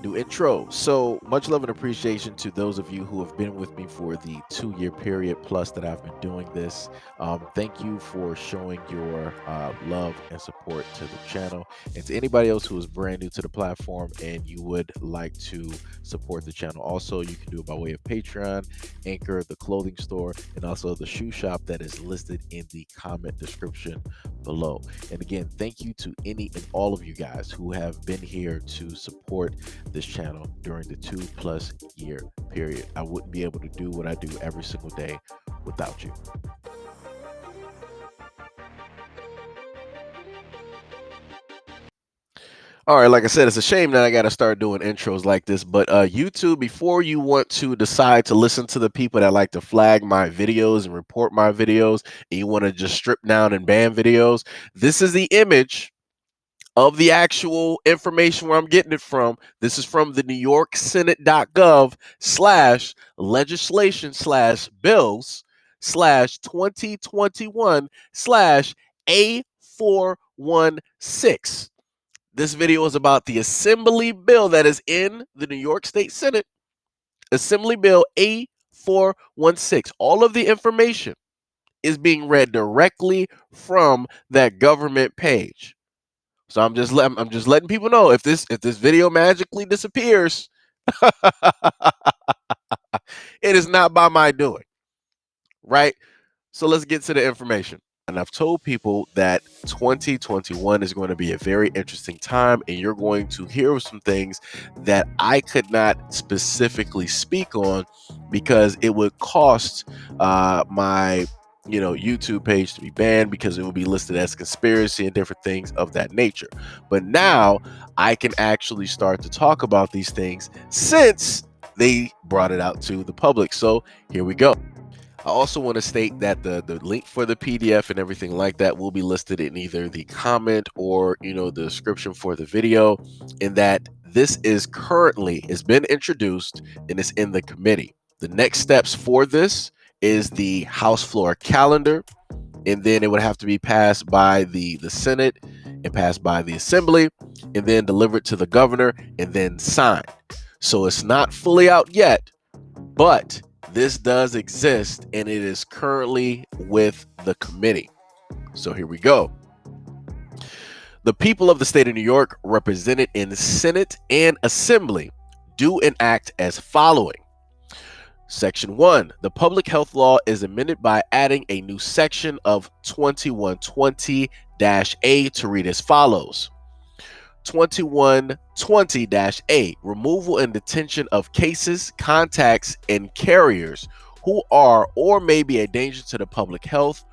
New intro. So much love and appreciation to those of you who have been with me for the 2 year period plus that I've been doing this. Thank you for showing your love and support to the channel. And to anybody else who is brand new to the platform and you would like to support the channel, also you can do it by way of Patreon, Anchor, the clothing store, and also the shoe shop that is listed in the comment description below. And again, thank you to any and all of you guys who have been here to support this channel during the 2+ year period. I wouldn't be able to do what I do every single day without you. All right, like I said, it's a shame that I got to start doing intros like this, but YouTube, before you want to decide to listen to the people that like to flag my videos and report my videos, and you want to just strip down and ban videos, this is the image of the actual information where I'm getting it from. This is from the New York Senate.gov slash legislation slash bills slash 2021 slash A416. This video is about the assembly bill that is in the New York State Senate, Assembly Bill A416. All of the information is being read directly from that government page. So I'm just letting people know, if this video magically disappears, it is not by my doing, right? So let's get to the information. And I've told people that 2021 is going to be a very interesting time, and you're going to hear some things that I could not specifically speak on because it would cost my YouTube page to be banned, because it would be listed as conspiracy and different things of that nature. But now I can actually start to talk about these things since they brought it out to the public. So here we go. I also want to state that the link for the PDF and everything like that will be listed in either the comment or the description for the video, and that this is currently has been introduced and is in the committee. The next steps for this is the House floor calendar, and then it would have to be passed by the Senate and passed by the Assembly, and then delivered to the governor and then signed. So it's not fully out yet, but this does exist and it is currently with the committee. So here we go. The people of the state of New York, represented in Senate and Assembly, do enact as following. Section 1. The public health law is amended by adding a new section of 2120-A to read as follows. 2120-A, removal and detention of cases, contacts, and carriers who are or may be a danger to the public health.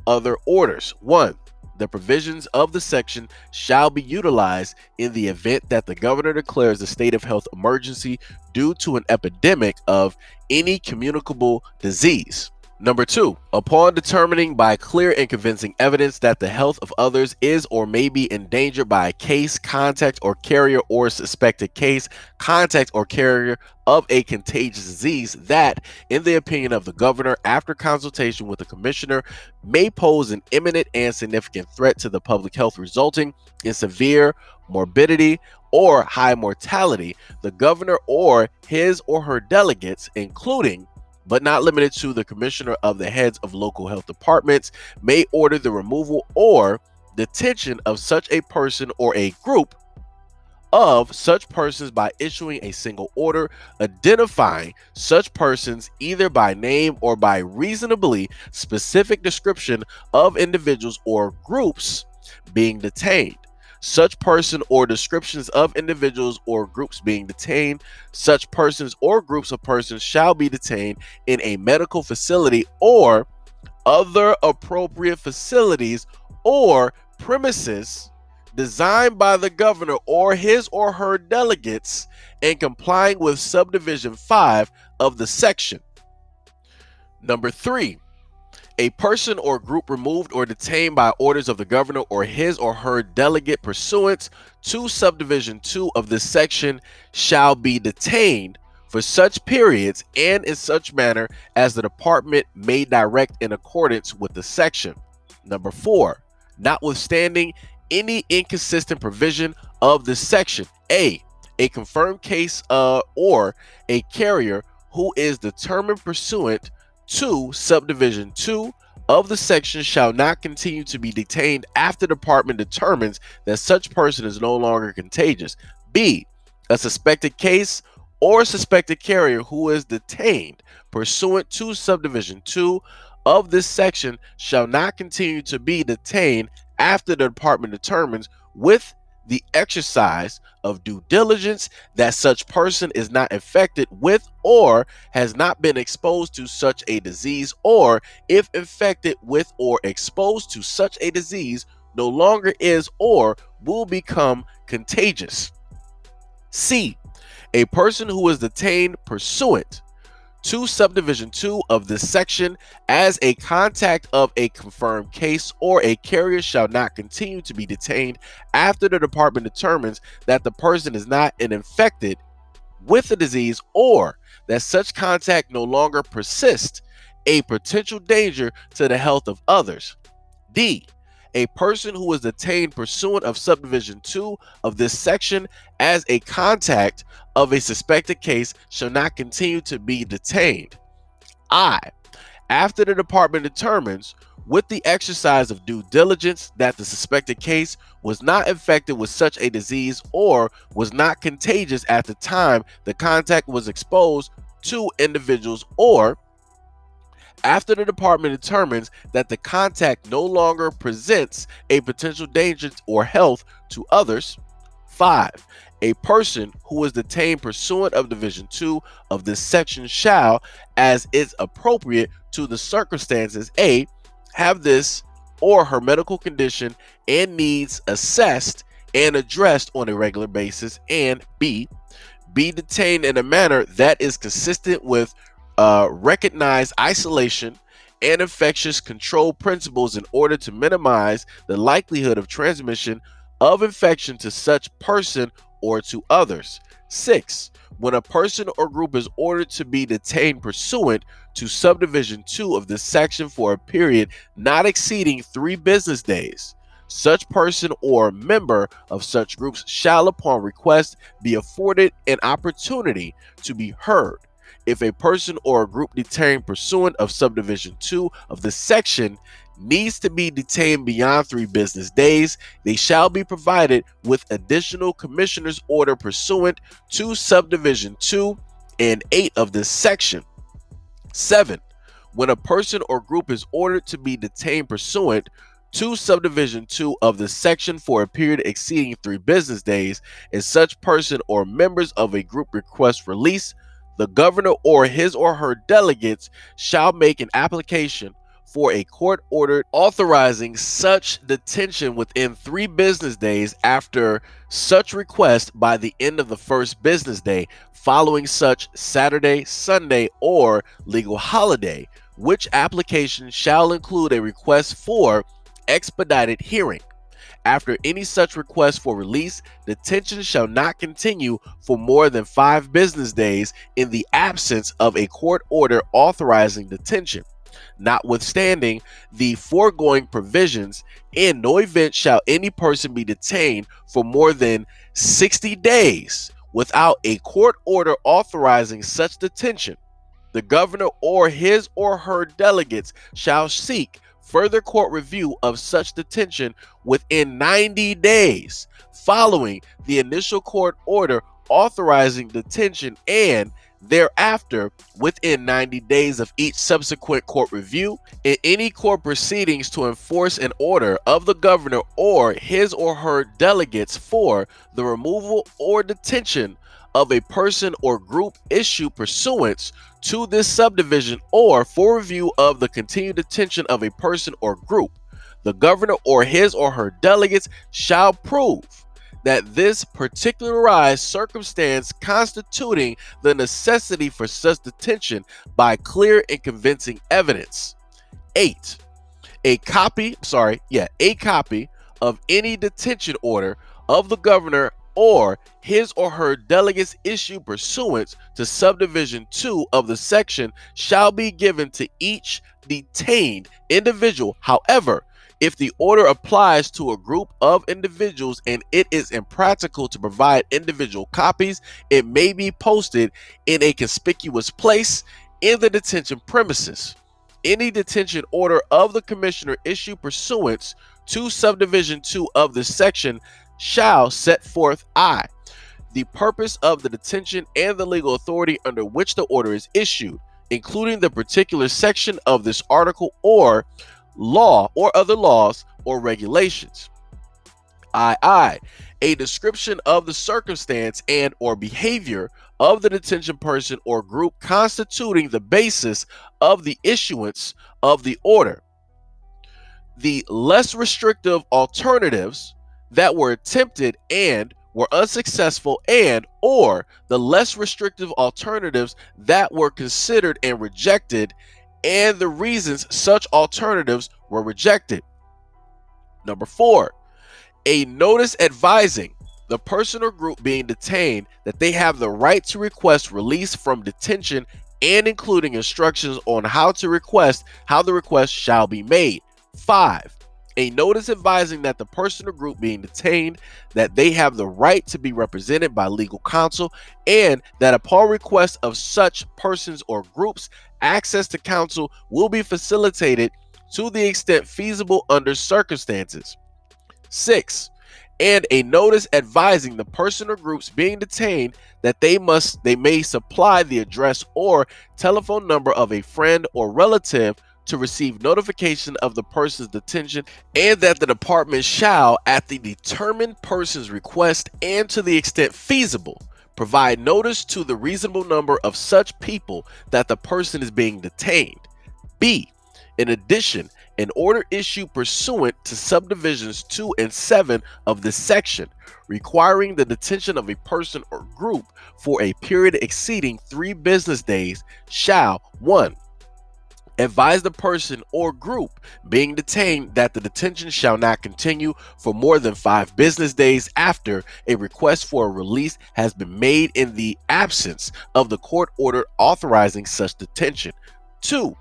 Other orders. 1. The provisions of the section shall be utilized in the event that the governor declares a state of health emergency due to an epidemic of any communicable disease. Number 2, upon determining by clear and convincing evidence that the health of others is or may be endangered by a case, contact, or carrier or suspected case, contact, or carrier of a contagious disease that, in the opinion of the governor, after consultation with the commissioner, may pose an imminent and significant threat to the public health, resulting in severe morbidity or high mortality, the governor or his or her delegates, including but not limited to the commissioner of the heads of local health departments, may order the removal or detention of such a person or a group of such persons by issuing a single order identifying such persons either by name or by reasonably specific description of individuals or groups being detained. Such person or descriptions of individuals or groups being detained, such persons or groups of persons shall be detained in a medical facility or other appropriate facilities or premises designed by the governor or his or her delegates and complying with subdivision 5 of the section. Number 3. A person or group removed or detained by orders of the governor or his or her delegate pursuant to subdivision 2 of this section shall be detained for such periods and in such manner as the department may direct in accordance with the section. Number 4. Notwithstanding any inconsistent provision of this section, A, A confirmed case or a carrier who is determined pursuant to subdivision 2 of the section shall not continue to be detained after the department determines that such person is no longer contagious. B. A suspected case or suspected carrier who is detained pursuant to subdivision 2 of this section shall not continue to be detained after the department determines with the exercise of due diligence that such person is not infected with or has not been exposed to such a disease, or if infected with or exposed to such a disease, no longer is or will become contagious. C. A person who is detained pursuant to subdivision 2 of this section as a contact of a confirmed case or a carrier shall not continue to be detained after the department determines that the person is not infected with the disease or that such contact no longer persists a potential danger to the health of others. D. A person who is detained pursuant of subdivision 2 of this section as a contact of a suspected case shall not continue to be detained. I. After the department determines with the exercise of due diligence that the suspected case was not infected with such a disease or was not contagious at the time the contact was exposed to individuals, or after the department determines that the contact no longer presents a potential danger or health to others. 5. A person who is detained pursuant of Division 2 of this section shall, as is appropriate to the circumstances, A. have this or her medical condition and needs assessed and addressed on a regular basis, and B. be detained in a manner that is consistent with recognize isolation and infectious control principles in order to minimize the likelihood of transmission of infection to such person or to others. 6. When a person or group is ordered to be detained pursuant to subdivision 2 of this section for a period not exceeding 3 business days, such person or member of such groups shall upon request be afforded an opportunity to be heard. If a person or a group detained pursuant of subdivision 2 of this section needs to be detained beyond 3 business days, they shall be provided with additional commissioner's order pursuant to subdivision 2 and 8 of this section. 7. When a person or group is ordered to be detained pursuant to subdivision 2 of the section for a period exceeding 3 business days, and such person or members of a group request release, the governor or his or her delegates shall make an application for a court order authorizing such detention within 3 business days after such request by the end of the first business day following such Saturday, Sunday, or legal holiday, which application shall include a request for expedited hearing. After any such request for release, detention shall not continue for more than 5 business days in the absence of a court order authorizing detention. Notwithstanding the foregoing provisions, in no event shall any person be detained for more than 60 days without a court order authorizing such detention. The governor or his or her delegates shall seek further court review of such detention within 90 days following the initial court order authorizing detention, and thereafter within 90 days of each subsequent court review in any court proceedings to enforce an order of the governor or his or her delegates for the removal or detention of a person or group issued pursuant to this subdivision, or for review of the continued detention of a person or group. The governor or his or her delegates shall prove that this particularized circumstance constituting the necessity for such detention by clear and convincing evidence. 8. A copy of any detention order of the governor or his or her delegates issued pursuant to subdivision 2 of the section shall be given to each detained individual. However, If the order applies to a group of individuals and it is impractical to provide individual copies, it may be posted in a conspicuous place in the detention premises. Any detention order of the commissioner issued pursuant to subdivision 2 of this section shall set forth the purpose of the detention and the legal authority under which the order is issued, including the particular section of this article or law or other laws or regulations. II. A description of the circumstance and or behavior of the detention person or group constituting the basis of the issuance of the order. The less restrictive alternatives that were attempted and were unsuccessful, and or the less restrictive alternatives that were considered and rejected, and the reasons such alternatives were rejected. Number 4, a notice advising the person or group being detained that they have the right to request release from detention and including instructions on how the request shall be made. 5, a notice advising that the person or group being detained that they have the right to be represented by legal counsel and that upon request of such persons or groups, access to counsel will be facilitated to the extent feasible under circumstances. 6, and a notice advising the person or groups being detained that they may supply the address or telephone number of a friend or relative to receive notification of the person's detention, and that the department shall, at the determined person's request and to the extent feasible, provide notice to the reasonable number of such people that the person is being detained. B. In addition, an order issued pursuant to subdivisions 2 and 7 of this section, requiring the detention of a person or group for a period exceeding 3 business days, shall 1. Advise the person or group being detained that the detention shall not continue for more than 5 business days after a request for a release has been made in the absence of the court order authorizing such detention. 2.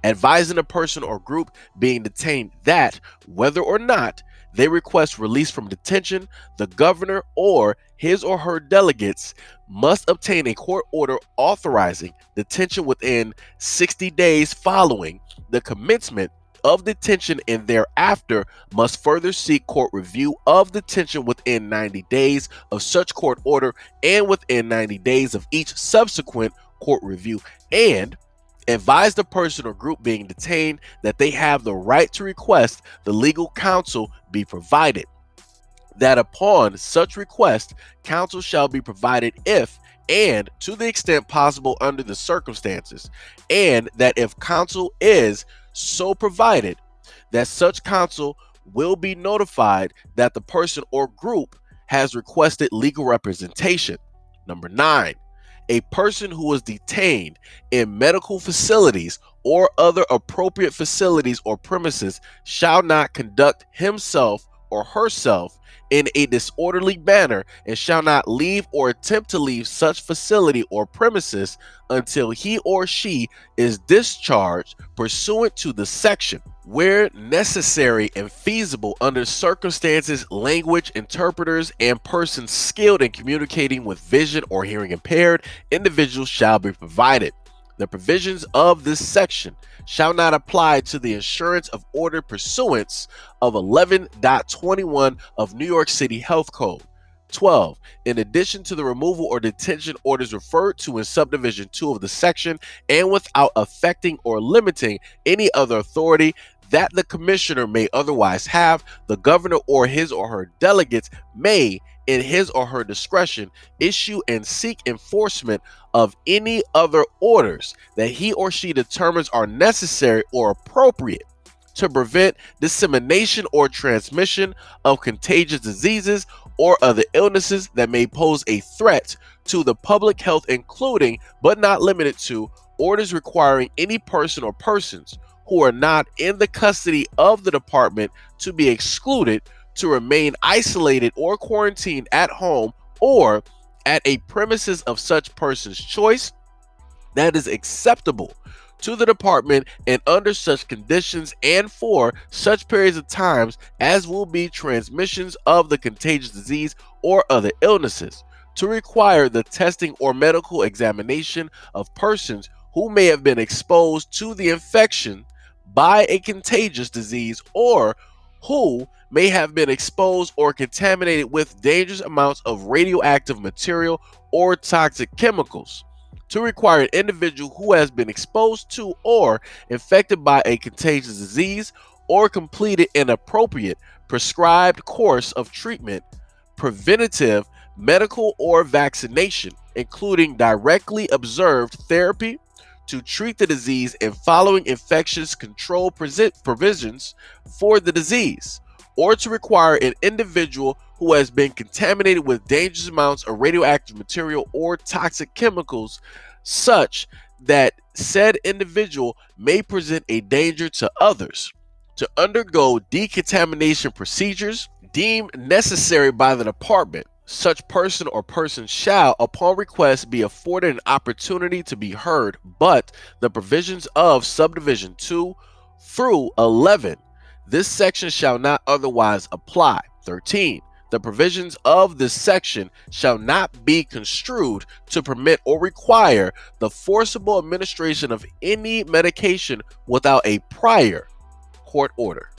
Advising a person or group being detained that, whether or not they request release from detention, the governor or his or her delegates must obtain a court order authorizing detention within 60 days following the commencement of detention, and thereafter must further seek court review of detention within 90 days of such court order and within 90 days of each subsequent court review, and advise the person or group being detained that they have the right to request the legal counsel be provided, that upon such request counsel shall be provided if and to the extent possible under the circumstances, and that if counsel is so provided, that such counsel will be notified that the person or group has requested legal representation. Number 9, a person who is detained in medical facilities or other appropriate facilities or premises shall not conduct himself or herself in a disorderly manner and shall not leave or attempt to leave such facility or premises until he or she is discharged pursuant to the section. Where necessary and feasible under circumstances, language interpreters and persons skilled in communicating with vision or hearing impaired individuals shall be provided. The provisions of this section shall not apply to the issuance of order pursuant of 11.21 of New York City Health Code. 12. In addition to the removal or detention orders referred to in subdivision 2 of the section, and without affecting or limiting any other authority that the commissioner may otherwise have, the governor or his or her delegates may, in his or her discretion, issue and seek enforcement of any other orders that he or she determines are necessary or appropriate to prevent dissemination or transmission of contagious diseases or other illnesses that may pose a threat to the public health, including but not limited to orders requiring any person or persons who are not in the custody of the department to be excluded, to remain isolated or quarantined at home or at a premises of such person's choice that is acceptable to the department and under such conditions and for such periods of times as will be transmissions of the contagious disease or other illnesses, to require the testing or medical examination of persons who may have been exposed to the infection by a contagious disease or who may have been exposed or contaminated with dangerous amounts of radioactive material or toxic chemicals, to require an individual who has been exposed to or infected by a contagious disease or completed an appropriate prescribed course of treatment, preventative, medical, or vaccination, including directly observed therapy, to treat the disease and following infectious control provisions for the disease, or to require an individual who has been contaminated with dangerous amounts of radioactive material or toxic chemicals such that said individual may present a danger to others, to undergo decontamination procedures deemed necessary by the department. Such person or persons shall, upon request, be afforded an opportunity to be heard, but the provisions of subdivision 2 through 11, this section shall not otherwise apply. 13. The provisions of this section shall not be construed to permit or require the forcible administration of any medication without a prior court order.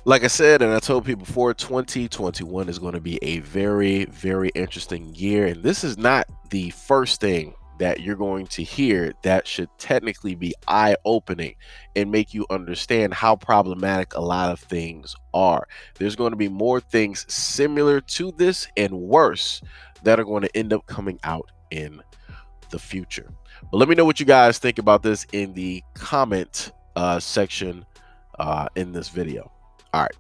Like I said, and I told people before, 2021 is going to be a very, very interesting year. And this is not the first thing that you're going to hear that should technically be eye-opening and make you understand how problematic a lot of things are. There's going to be more things similar to this and worse that are going to end up coming out in the future. But let me know what you guys think about this in the comment section in this video. All right.